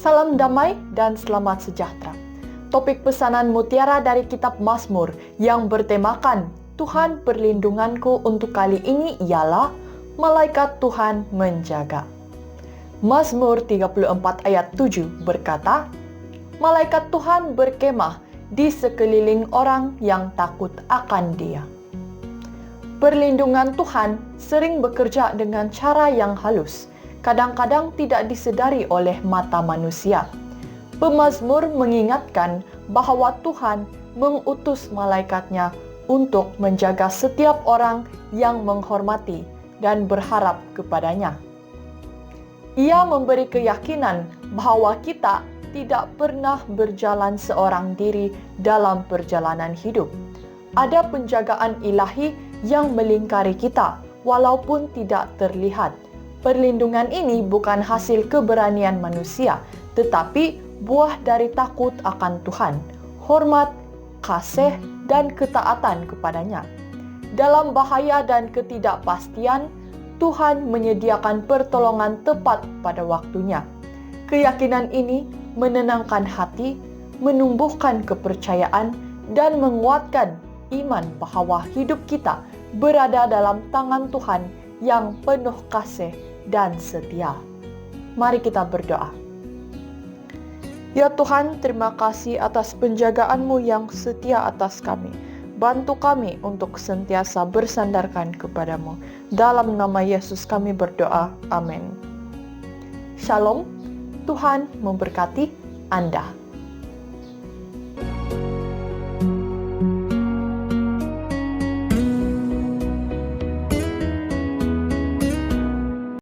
Salam damai dan selamat sejahtera. Topik pesanan mutiara dari kitab Mazmur yang bertemakan Tuhan perlindunganku untuk kali ini ialah Malaikat Tuhan menjaga. Mazmur 34 ayat 7 berkata, Malaikat Tuhan berkemah di sekeliling orang yang takut akan Dia. Perlindungan Tuhan sering bekerja dengan cara yang halus, kadang-kadang tidak disedari oleh mata manusia. Pemazmur mengingatkan bahwa Tuhan mengutus malaikatnya untuk menjaga setiap orang yang menghormati dan berharap kepadanya. Ia memberi keyakinan bahwa kita tidak pernah berjalan seorang diri dalam perjalanan hidup. Ada penjagaan ilahi yang melingkari kita walaupun tidak terlihat. Perlindungan ini bukan hasil keberanian manusia, tetapi buah dari takut akan Tuhan, hormat, kasih, dan ketaatan kepadanya. Dalam bahaya dan ketidakpastian, Tuhan menyediakan pertolongan tepat pada waktunya. Keyakinan ini menenangkan hati, menumbuhkan kepercayaan, dan menguatkan iman bahwa hidup kita berada dalam tangan Tuhan yang penuh kasih dan setia. Mari kita berdoa. Ya Tuhan, terima kasih atas penjagaan-Mu yang setia atas kami. Bantu kami untuk sentiasa bersandarkan kepadamu. Dalam nama Yesus kami berdoa. Amin. Shalom, Tuhan memberkati Anda.